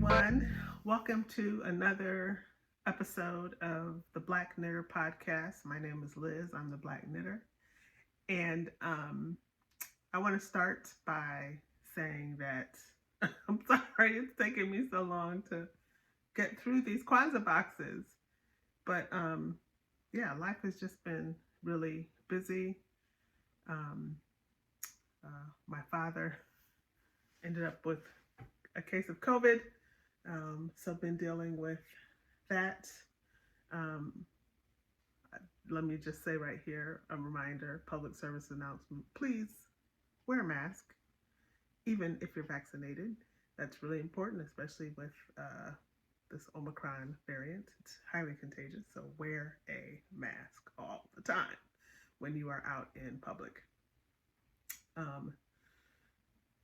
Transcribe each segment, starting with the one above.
everyone. Welcome to another episode of the Black Knitter Podcast. My name is Liz. I'm the Black Knitter. And I want to start by saying that I'm sorry it's taking me so long to get through these Kwanzaa boxes. But life has just been really busy. My father ended up with a case of COVID. So I've been dealing with that. Let me just say right here, a reminder, public service announcement, please wear a mask, even if you're vaccinated. That's really important, especially with this Omicron variant. It's highly contagious, so wear a mask all the time when you are out in public.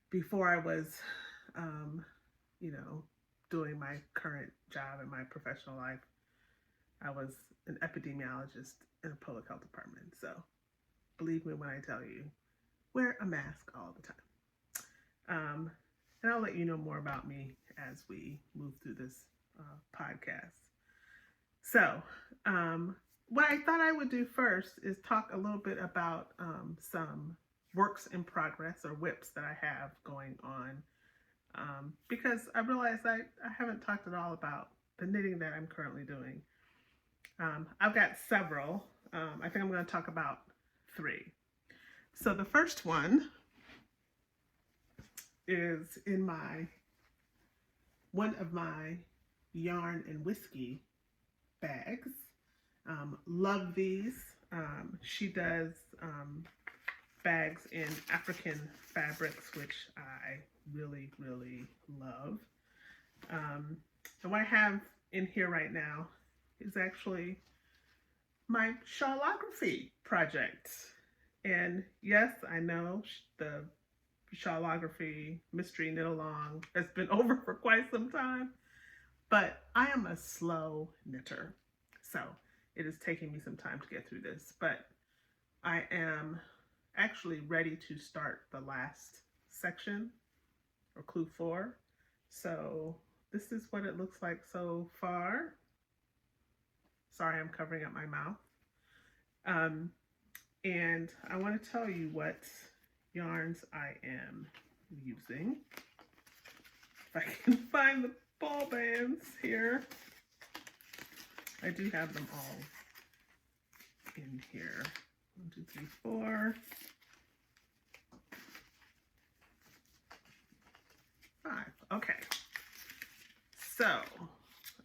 Before I was, doing my current job in my professional life, I was an epidemiologist in a public health department. So believe me when I tell you, wear a mask all the time. And I'll let you know more about me as we move through this podcast. So what I thought I would do first is talk a little bit about some works in progress or WIPs that I have going on. Because I realized I haven't talked at all about the knitting that I'm currently doing. I've got several. I think I'm going to talk about 3. So the first one is in one of my yarn and whiskey bags. Love these. She does bags in African fabrics, which I really, really love. And what I have in here right now is actually my shawlography project. And yes, I know the shawlography mystery knit along has been over for quite some time, but I am a slow knitter. So it is taking me some time to get through this, but I am actually ready to start the last section, or clue 4. So this is what it looks like so far. Sorry, I'm covering up my mouth. And I want to tell you what yarns I am using. If I can find the ball bands here. I do have them all in here. 1, 2, 3, 4. 5. Okay. So,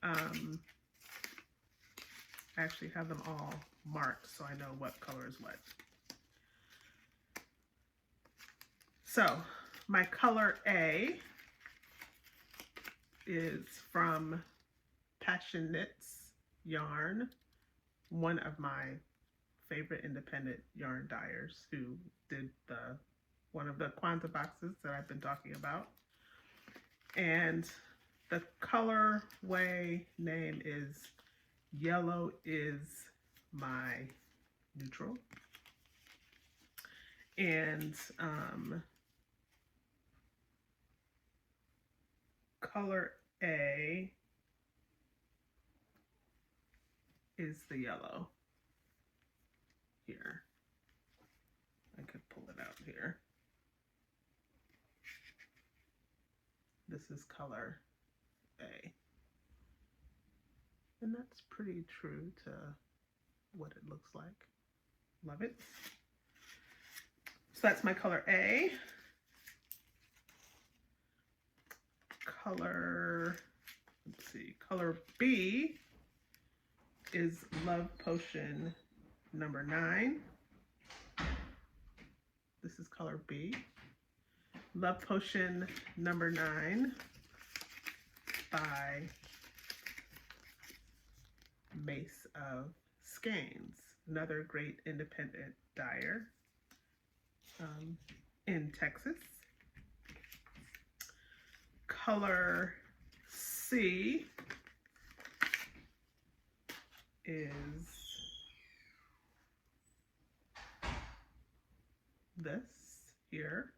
I actually have them all marked so I know what color is what. So, my color A is from Passion Knits Yarn, one of my favorite independent yarn dyers who did one of the Kwanzaa boxes that I've been talking about. And the colorway name is Yellow is My Neutral. And color A is the yellow here. I could pull it out here. This is color A. And that's pretty true to what it looks like. Love it. So that's my color A. Color B is Love Potion number 9. This is color B. Love Potion number 9 by Mace of Skeins, another great independent dyer in Texas. Color C is this here.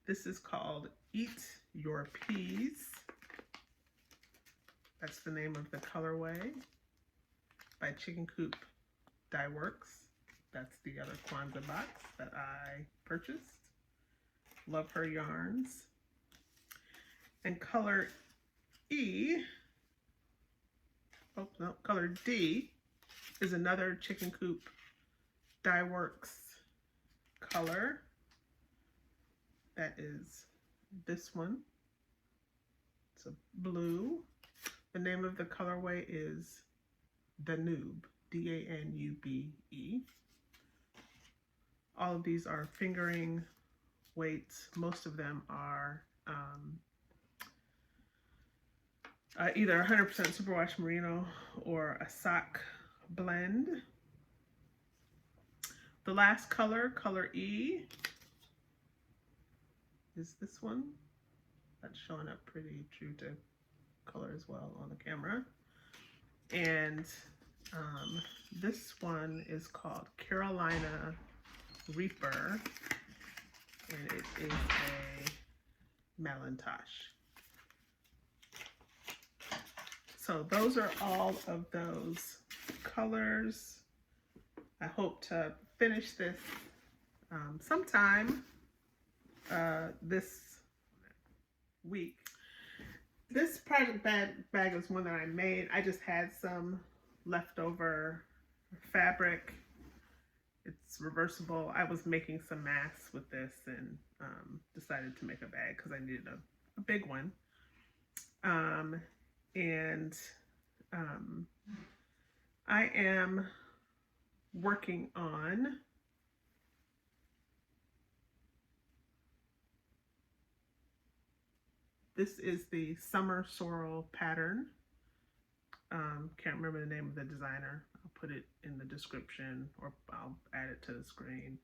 This is called Eat Your Peas That's the name of the colorway by Chicken Coop Dye Works. That's the other Kwanzaa box that I purchased. Love her yarns. And color E, oh no, color D is another Chicken Coop Dye Works color. That is this one. It's a blue. The name of the colorway is Danube, D-A-N-U-B-E. All of these are fingering weights. Most of them are either 100% superwash merino or a sock blend. The last color, color E, is this one. That's showing up pretty true to color as well on the camera. And this one is called Carolina Reaper, and it is a Malintosh. So those are all of those colors. I hope to finish this sometime this week. This project bag is one that I made. I just had some leftover fabric. It's reversible. I was making some masks with this and decided to make a bag because I needed a big one. I am working on this is the Summer Sorrel pattern. Can't remember the name of the designer. I'll put it in the description or I'll add it to the screen.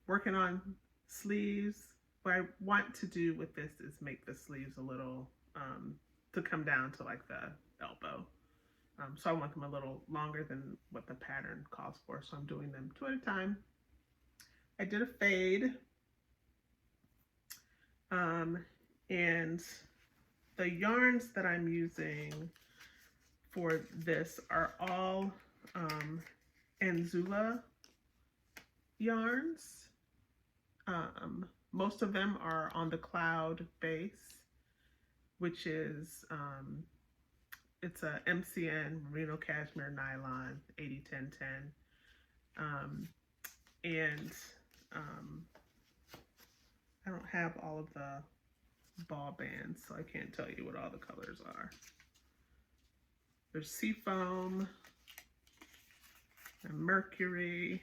Working on sleeves. What I want to do with this is make the sleeves a little, to come down to like the elbow. So I want them a little longer than what the pattern calls for. So I'm doing them 2 at a time. I did a fade. And the yarns that I'm using for this are all Anzula yarns. Most of them are on the cloud base, which is it's a MCN merino cashmere nylon 80-10-10, and I don't have all of the ball bands, so I can't tell you what all the colors are. There's Seafoam and Mercury.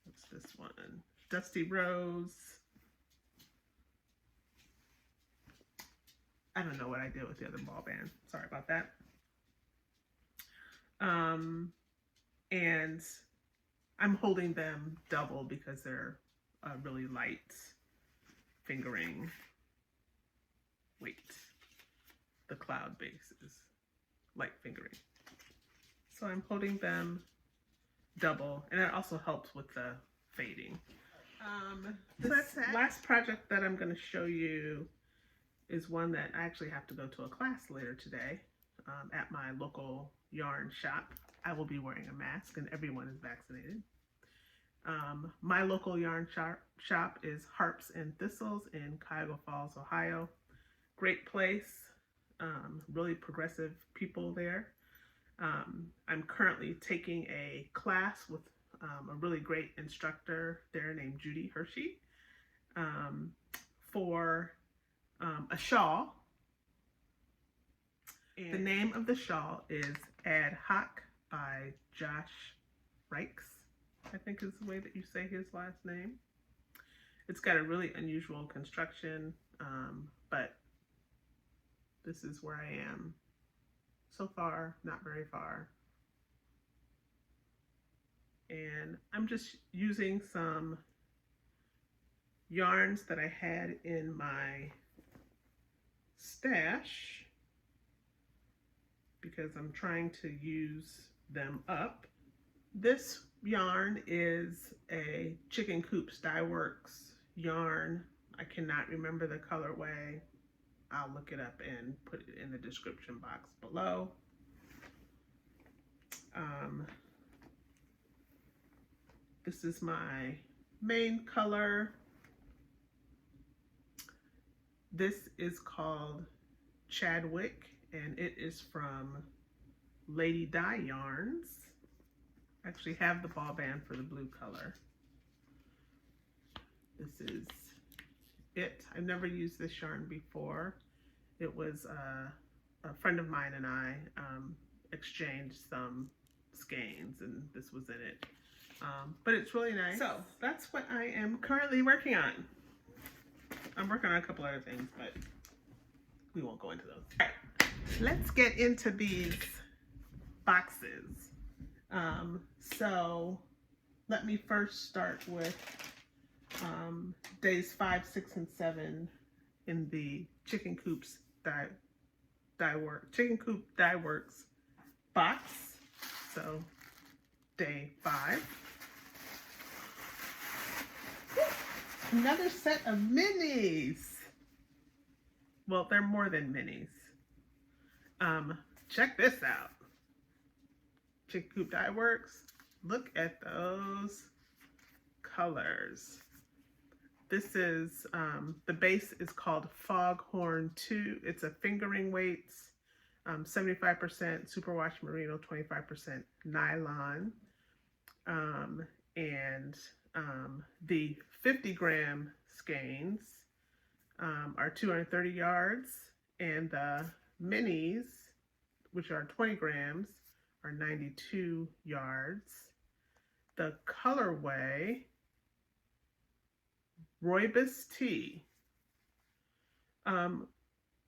What's this one? Dusty Rose. I don't know what I did with the other ball band. Sorry about that. And I'm holding them double because they're really light fingering weight. The cloud base is light fingering. So I'm holding them double, and it also helps with the fading. This last project that I'm going to show you is one that I actually have to go to a class later today at my local yarn shop. I will be wearing a mask and everyone is vaccinated. My local yarn shop is Harps and Thistles in Cuyahoga Falls, Ohio. Great place, really progressive people there. I'm currently taking a class with a really great instructor there named Judy Hershey for a shawl. And the name of the shawl is Adhoc by Josh Reichs, I think is the way that you say his last name. It's got a really unusual construction, but this is where I am. So far, not very far. And I'm just using some yarns that I had in my stash because I'm trying to use them up. This yarn is a Chicken Coop Dye Works yarn. I cannot remember the colorway. I'll look it up and put it in the description box below. This is my main color. This is called Chadwick, and it is from Lady Dye Yarns. I actually have the ball band for the blue color. This is it. I've never used this yarn before. It was a friend of mine and I exchanged some skeins, and this was in it. But it's really nice. So that's what I am currently working on. I'm working on a couple other things, but we won't go into those. All right, let's get into these boxes. So let me first start with days 5, 6, and 7 in the Chicken Coop Dye Works box. So day 5. Another set of minis. Well, they're more than minis. Check this out. Chicken Coop Dye Works. Look at those colors. This is, the base is called Foghorn 2. It's a fingering weights, 75% superwash merino, 25% nylon. And the 50-gram skeins are 230 yards, and the minis, which are 20 grams, are 92 yards. The colorway, Rooibos tea. I've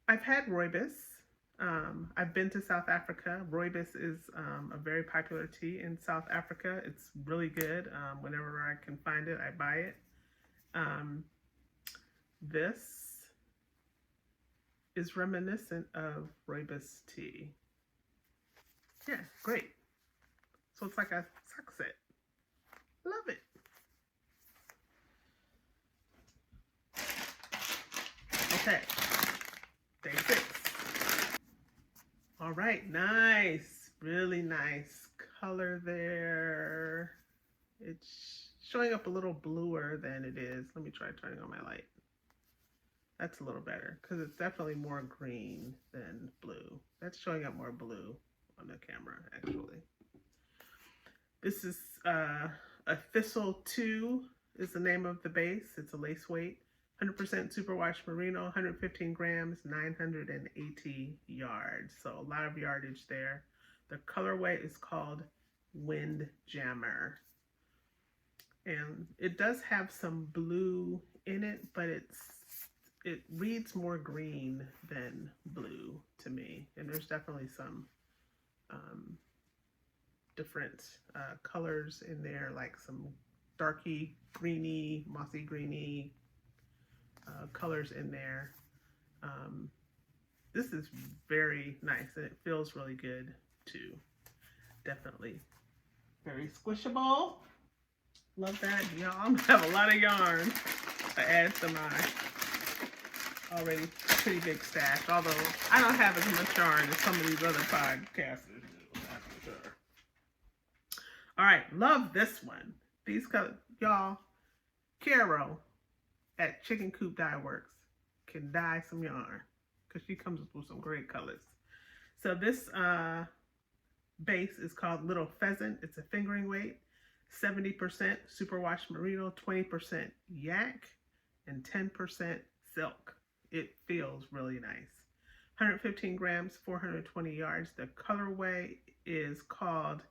had Rooibos. I've been to South Africa. Rooibos is a very popular tea in South Africa. It's really good. Whenever I can find it, I buy it. This is reminiscent of Rooibos tea. Yeah, great. So it's like a sock set. Love it. Okay, day 6. All right, nice, really nice color there. It's showing up a little bluer than it is. Let me try turning on my light. That's a little better because it's definitely more green than blue. That's showing up more blue on the camera, actually. This is a Thistle 2 is the name of the base. It's a lace weight. 100% superwash merino, 115 grams, 980 yards. So a lot of yardage there. The colorway is called Windjammer. And it does have some blue in it, but it reads more green than blue to me. And there's definitely some different colors in there, like some darky, greeny, mossy greeny colors in there. This is very nice, and it feels really good too. Definitely very squishable. Love that. Y'all have a lot of yarn to add to my already pretty big stash, although I don't have as much yarn as some of these other podcasters do, that's for sure. All right, love this one. These colors, y'all, Carol at Chicken Coop Dye Works can dye some yarn because she comes with some great colors. So this base is called Little Pheasant. It's a fingering weight, 70% superwash merino, 20% yak, and 10% silk. It feels really nice. 115 grams, 420 yards. The colorway is called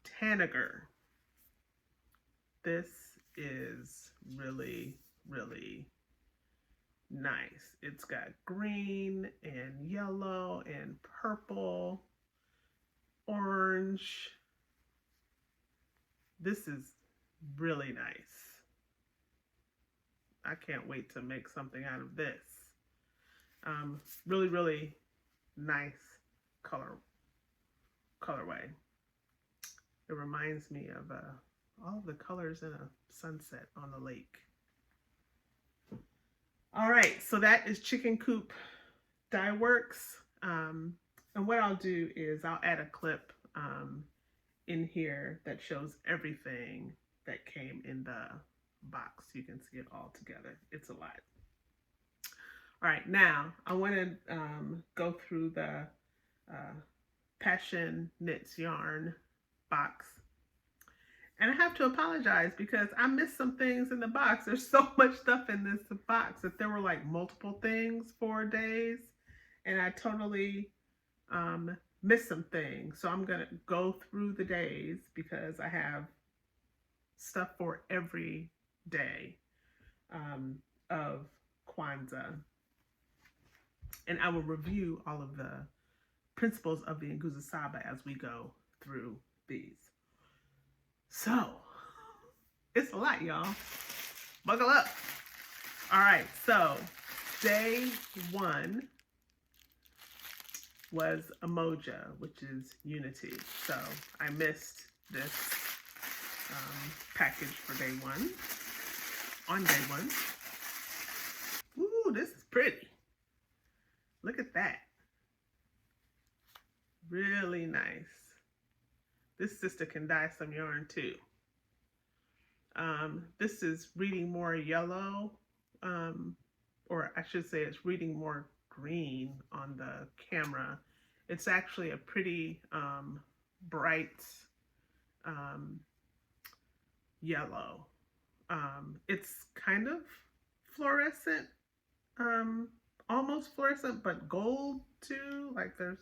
Tanager. This is really, really nice. It's got green and yellow and purple, orange. This is really nice. I can't wait to make something out of this. Really, really nice colorway. It reminds me of all the colors in a sunset on the lake. All right, so that is Chicken Coop Dye Works. And what I'll do is I'll add a clip in here that shows everything that came in the box. You can see it all together. It's a lot. All right, now I want to go through the Passion Knits Yarn box. And I have to apologize because I missed some things in the box. There's so much stuff in this box that there were like multiple things for days. And I totally missed some things. So I'm going to go through the days because I have stuff for every day of Kwanzaa. And I will review all of the principles of the Nguzo Saba as we go through these. So, it's a lot, y'all. Buckle up. All right, so day 1 was Umoja, which is unity. So, I missed this package for day 1, on day 1. Ooh, this is pretty. Look at that. Really nice. This sister can dye some yarn too. This is reading more yellow, or I should say it's reading more green on the camera. It's actually a pretty bright yellow. It's kind of fluorescent, almost fluorescent, but gold too. Like there's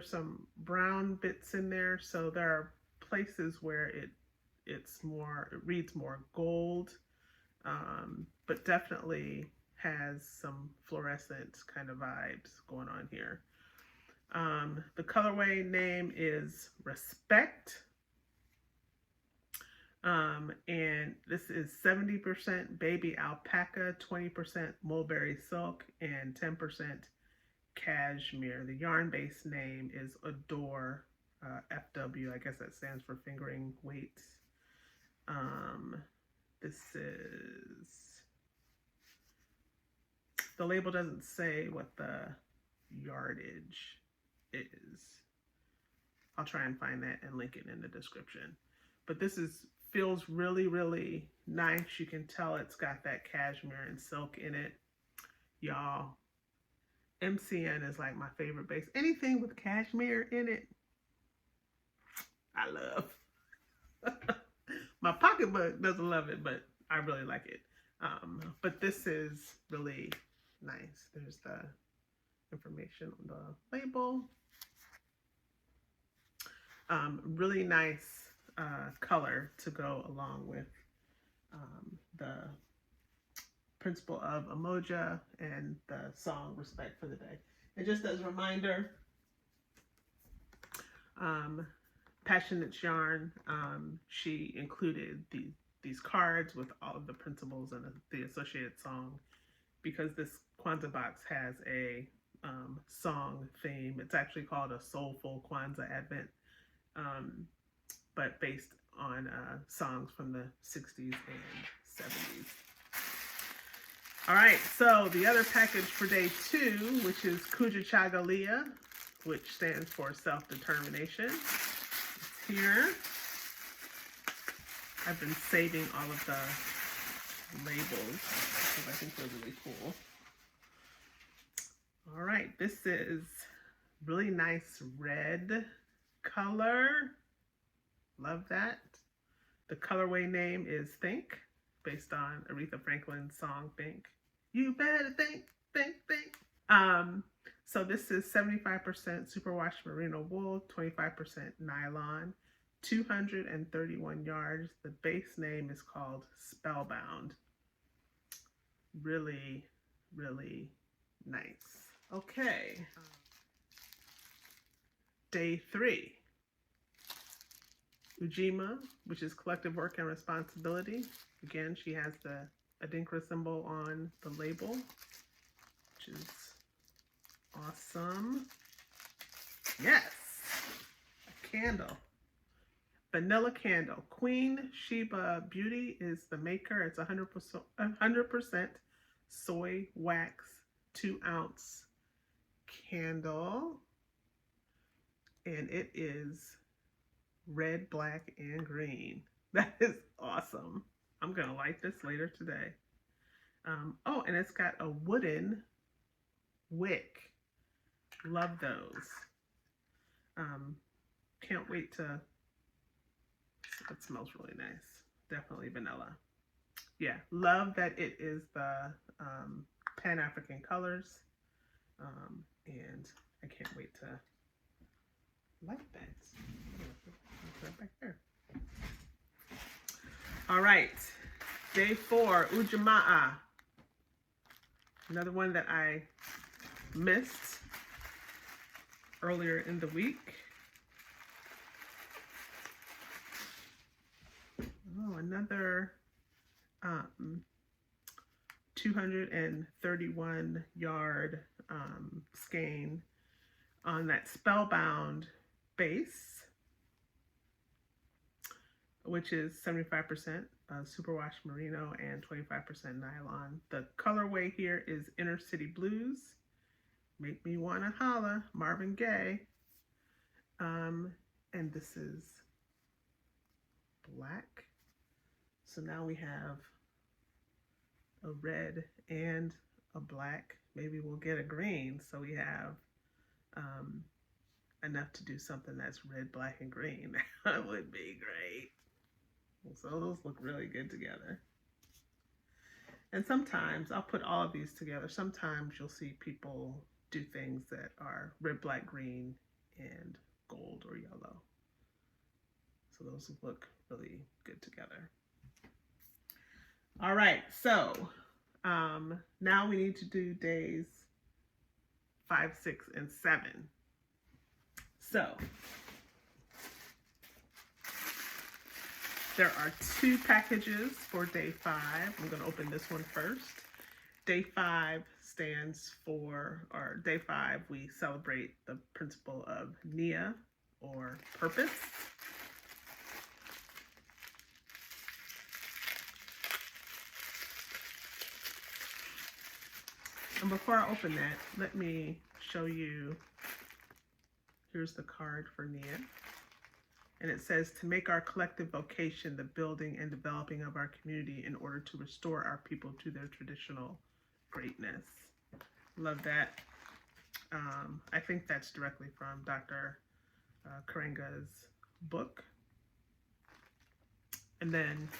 some brown bits in there, so there are places where it reads more gold, but definitely has some fluorescent kind of vibes going on here. The colorway name is Respect, and this is 70% baby alpaca, 20% mulberry silk, and 10% cashmere. The yarn base name is Adore FW. I guess that stands for fingering weights. This is, the label doesn't say what the yardage is. I'll try and find that and link it in the description. But this feels really, really nice. You can tell it's got that cashmere and silk in it. Y'all, MCN is like my favorite base. Anything with cashmere in it, I love. My pocketbook doesn't love it, but I really like it. But this is really nice. There's the information on the label. Really nice color to go along with the principle of Umoja and the song Respect for the Day. And just as a reminder, Passion Knits Yarn, she included these cards with all of the principles and the associated song, because this Kwanzaa box has a song theme. It's actually called a Soulful Kwanzaa Advent, but based on songs from the 60s and 70s. All right, so the other package for day 2, which is Kujachagalia, which stands for self-determination. It's here. I've been saving all of the labels because I think they're really cool. All right, this is really nice red color. Love that. The colorway name is Think, based on Aretha Franklin's song Think. You better think, think, think. So this is 75% superwash merino wool, 25% nylon, 231 yards. The base name is called Spellbound. Really, really nice. Okay. Day 3. Ujima, which is collective work and responsibility. Again, she has the Adinkra symbol on the label, which is awesome. Yes, a candle. Vanilla candle. Queen Sheba Beauty is the maker. It's 100% soy wax 2-ounce candle, and it is red, black, and green. That is awesome. I'm gonna light this later today. Oh, and it's got a wooden wick. Love those. Can't wait to, it smells really nice. Definitely vanilla. Yeah, love that it is the Pan-African colors. And I can't wait to light that. Right back there. All right, day 4, Ujamaa. Another one that I missed earlier in the week. Oh, another 231 yard skein on that Spellbound base, which is 75% superwash merino and 25% nylon. The colorway here is Inner City Blues. Make me wanna holla, Marvin Gaye. And this is black. So now we have a red and a black. Maybe we'll get a green, so we have enough to do something that's red, black, and green. That would be great. So those look really good together. And sometimes I'll put all of these together. Sometimes you'll see people do things that are red, black, green, and gold or yellow. So those look really good together. All right, so now we need to do days 5, 6, and 7. So there are 2 packages for day 5. I'm going to open this one first. Day 5 stands for, or day 5, we celebrate the principle of Nia, or purpose. And before I open that, let me show you, here's the card for Nia. And it says, to make our collective vocation the building and developing of our community in order to restore our people to their traditional greatness. Love that. I think that's directly from Dr. Karenga's book. And then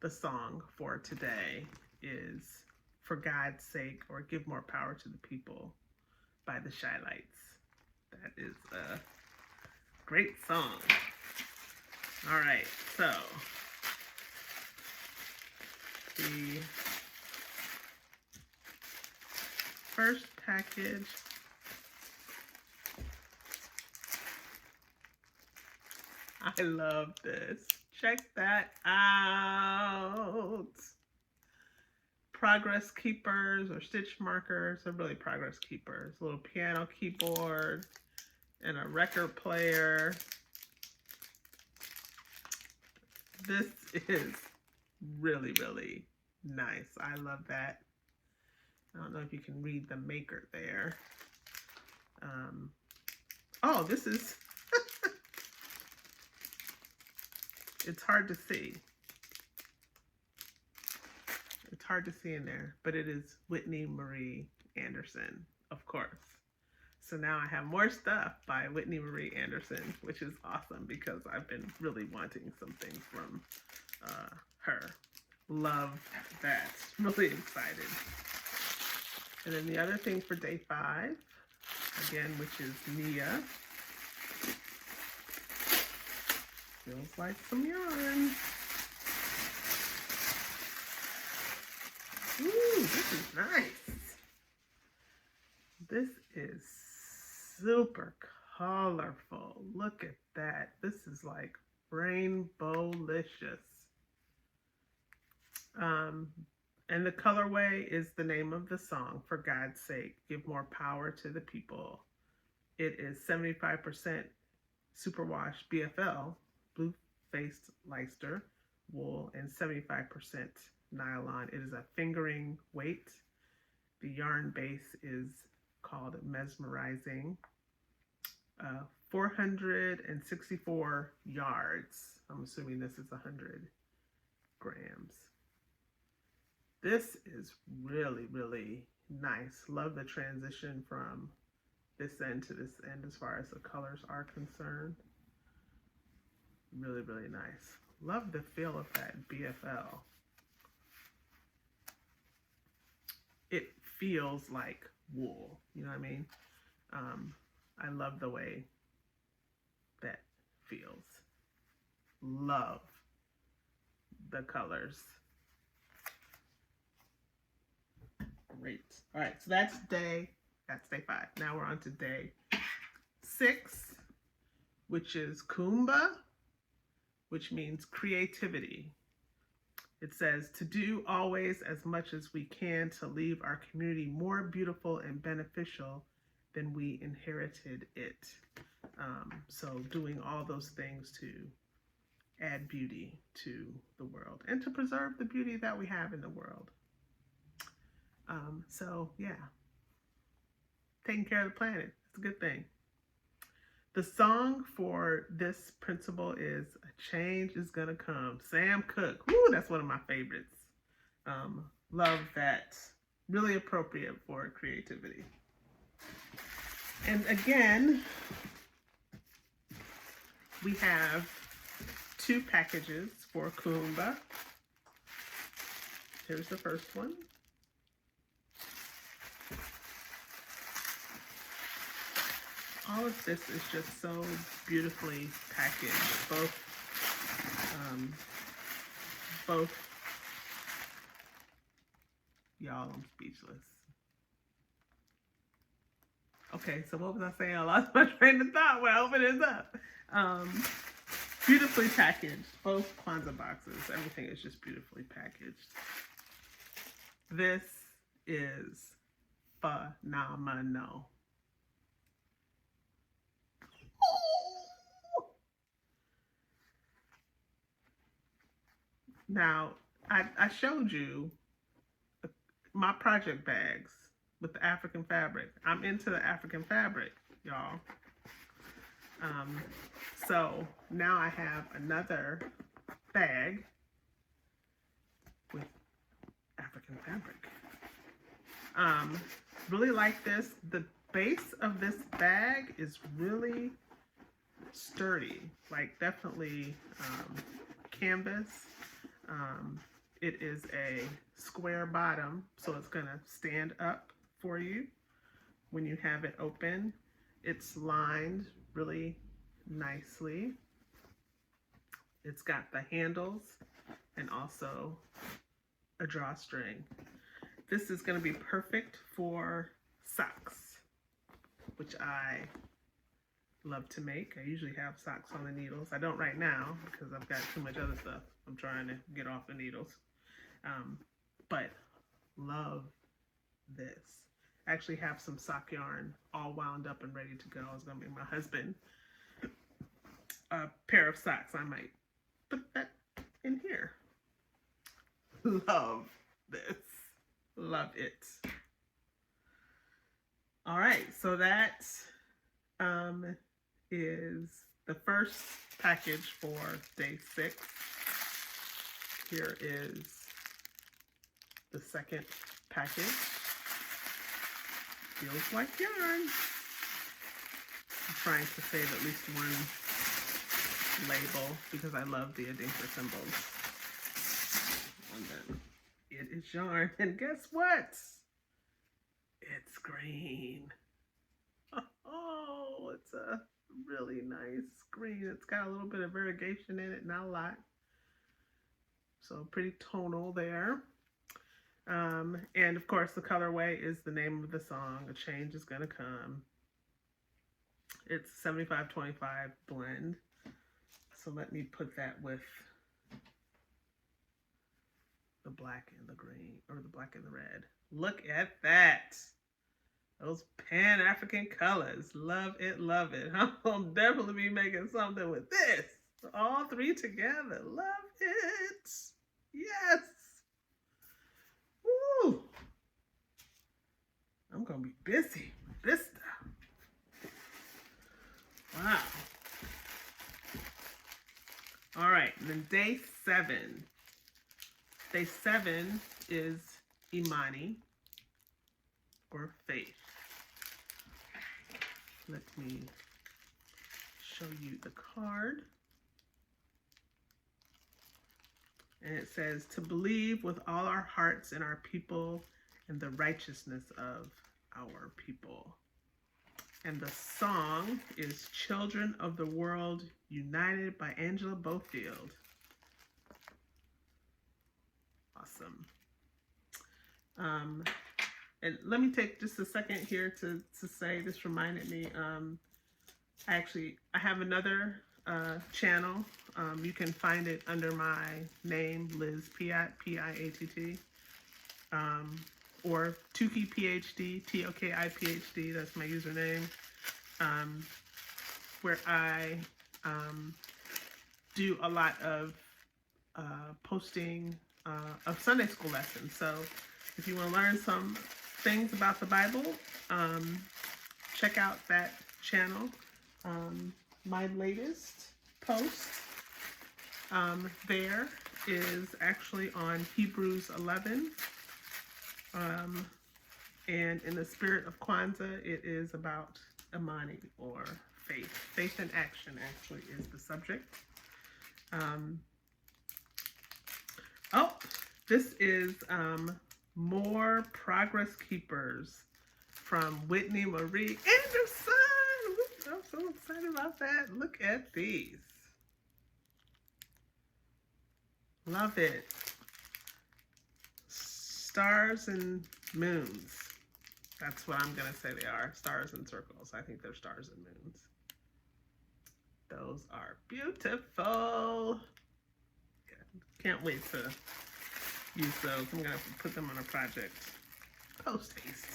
the song for today is For God's Sake, or Give More Power to the People by the Shy Lights. That is a great song. All right, so the first package I love this. Check that out. Progress keepers or stitch markers. They're really progress keepers. A little piano keyboard and a record player. This is really, really nice. I love that. I don't know if you can read the maker there. Oh, this is, it's hard to see. It's hard to see in there, but it is Whitney Marie Anderson, of course. So now I have more stuff by Whitney Marie Anderson, which is awesome because I've been really wanting some things from her. Love that. Really excited. And then the other thing for day 5, again, which is Nia. Feels like some yarn. Ooh, this is nice. This is super colorful. Look at that. This is like rainbow-licious. And the colorway is the name of the song, For God's Sake, Give More Power to the People. It is 75% superwash BFL, blue-faced Leicester wool, and 75% nylon. It is a fingering weight. The yarn base is called Mesmerizing. 464 yards. I'm assuming this is 100 grams. This is really, really nice. Love the transition from this end to this end as far as the colors are concerned. Really, really nice. Love the feel of that BFL. It feels like wool, you know what I mean? I love the way that feels. Love the colors. Great. All right, so that's day 5. Now we're on to day 6, which is Kuumba, which means creativity. It says to do always as much as we can to leave our community more beautiful and beneficial than we inherited it. So doing all those things to add beauty to the world and to preserve the beauty that we have in the world. So yeah, taking care of the planet, it's a good thing. The song for this principle is "A Change Is Gonna Come." Sam Cooke. Woo, that's one of my favorites. Love that. Really appropriate for creativity. And again, we have 2 packages for Kuumba. Here's the first one. All of this is just so beautifully packaged. Both, y'all, I'm speechless. Okay, so what was I saying? I lost my train of thought when I opened this up. Beautifully packaged, both Kwanzaa boxes. Everything is just beautifully packaged. This is phenomenal. Now, I showed you my project bags with the African fabric. I'm into the African fabric, y'all. So now I have another bag with African fabric. Really like this. The base of this bag is really sturdy, like definitely canvas. It is a square bottom, so it's gonna stand up for you when you have it open. It's lined really nicely. It's got the handles and also a drawstring. This is gonna be perfect for socks, which I love to make. I usually have socks on the needles. I don't right now because I've got too much other stuff I'm trying to get off the needles. But love this. I actually have some sock yarn all wound up and ready to go. I was gonna make my husband a pair of socks. I might put that in here. Love this. Love it. All right, so that is the first package for day 6. Here is the second package. Feels like yarn. I'm trying to save at least one label because I love the Adhoc symbols. And then it is yarn. And guess what? It's green. Oh, it's a really nice green. It's got a little bit of variegation in it, not a lot. So pretty tonal there. And of course the colorway is the name of the song, A Change Is Gonna Come. It's 75-25 blend. So let me put that with the black and the green, or the black and the red. Look at that. Those Pan-African colors. Love it, love it. I'll definitely be making something with this. All 3 together. Love it. Yes. I'm going to be busy with this stuff. Wow. All right, and then day 7. Day 7 is Imani, or faith. Let me show you the card. And it says, to believe with all our hearts in our people and the righteousness of our people. And the song is Children of the World United by Angela Bofield. Awesome. And let me take just a second here to say, this reminded me, I have another channel. You can find it under my name, Liz Piatt, P-I-A-T-T, or Toki PhD, T-O-K-I PhD, that's my username, where I do a lot of posting of Sunday school lessons. So if you want to learn some things about the Bible, check out that channel. My latest post there is actually on Hebrews 11. And in the spirit of Kwanzaa, it is about Imani, or faith. Faith in action actually is the subject. This is More Progress Keepers from Whitney Marie Anderson. I'm so excited about that. Look at these. Love it. Stars and moons. That's what I'm going to say they are. Stars and circles. I think they're stars and moons. Those are beautiful. Can't wait to use those. I'm going to put them on a project post haste.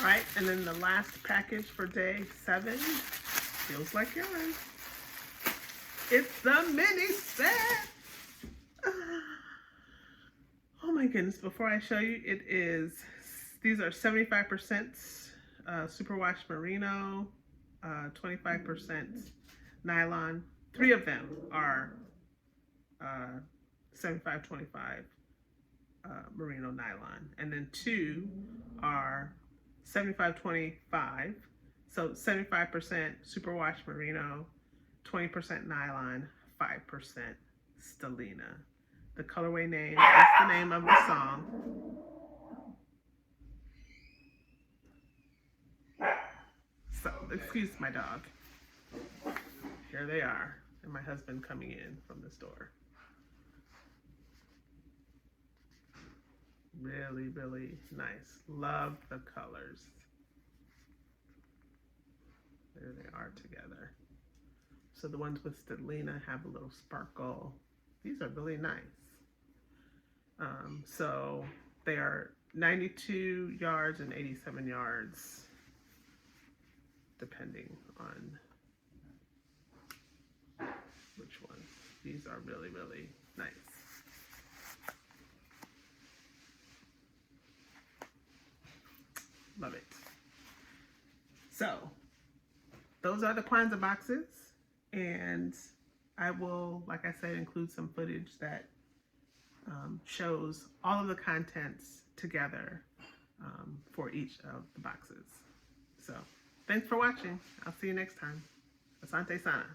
All right, and then the last package for day 7 feels like yarn. It's the mini set. Oh my goodness, before I show you, these are 75% superwash merino, 25% nylon. 3 of them are 75-25 merino nylon, and then 2 are 75-25, so 75% superwash merino, 20% nylon, 5% stellina. The colorway name is the name of the song. So, excuse my dog. Here they are, and my husband coming in from the store. Really, really nice. Love the colors. There they are together. So the ones with stellina have a little sparkle. These are really nice. So they are 92 yards and 87 yards, depending on which one. These are really, really nice. Love it. So those are the Kwanzaa boxes, and I will, like I said, include some footage that shows all of the contents together for each of the boxes. So thanks for watching. I'll see you next time. Asante Sana.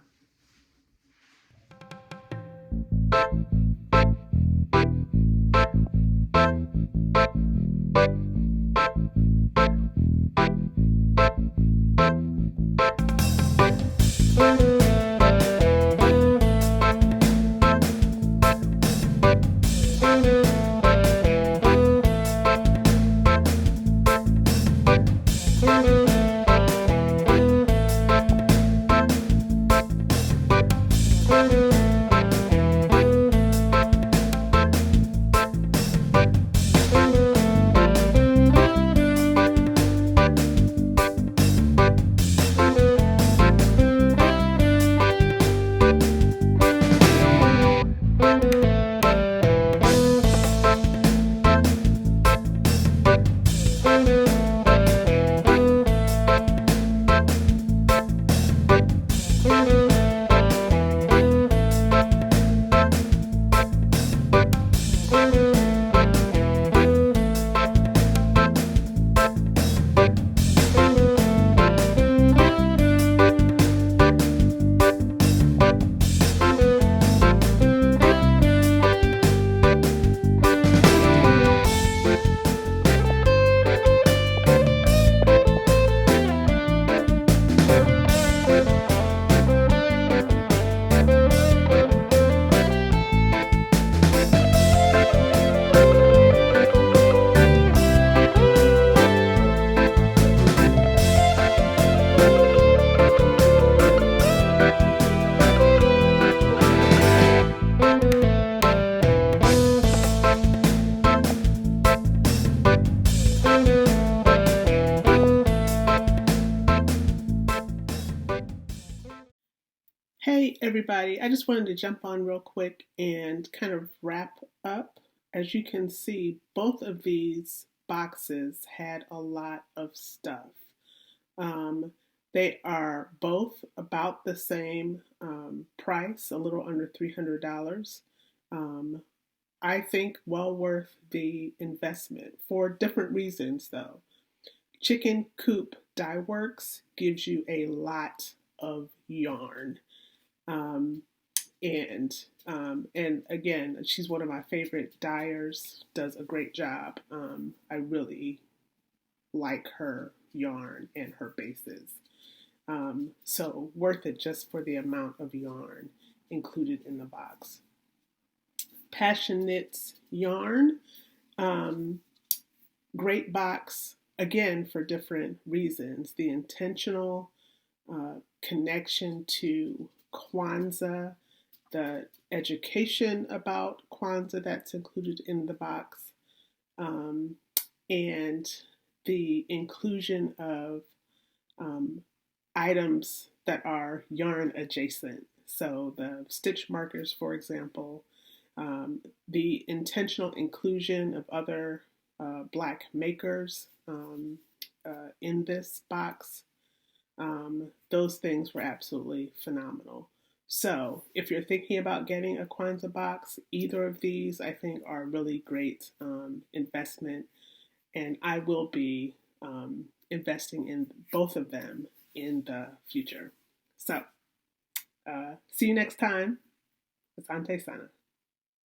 everybody. I just wanted to jump on real quick and kind of wrap up. As you can see, both of these boxes had a lot of stuff. They are both about the same price, a little under $300. I think well worth the investment for different reasons, though. Chicken Coop Dye Works gives you a lot of yarn. Um, and again, she's one of my favorite dyers, does a great job. I really like her yarn and her bases. So worth it just for the amount of yarn included in the box. Passion Knits yarn, great box, again, for different reasons. The intentional connection to Kwanzaa, the education about Kwanzaa that's included in the box, and the inclusion of items that are yarn adjacent. So the stitch markers, for example, the intentional inclusion of other Black makers in this box. Those things were absolutely phenomenal. So if you're thinking about getting a Kwanzaa box, either of these I think are really great investment, and I will be investing in both of them in the future. So see you next time. Asante Sana.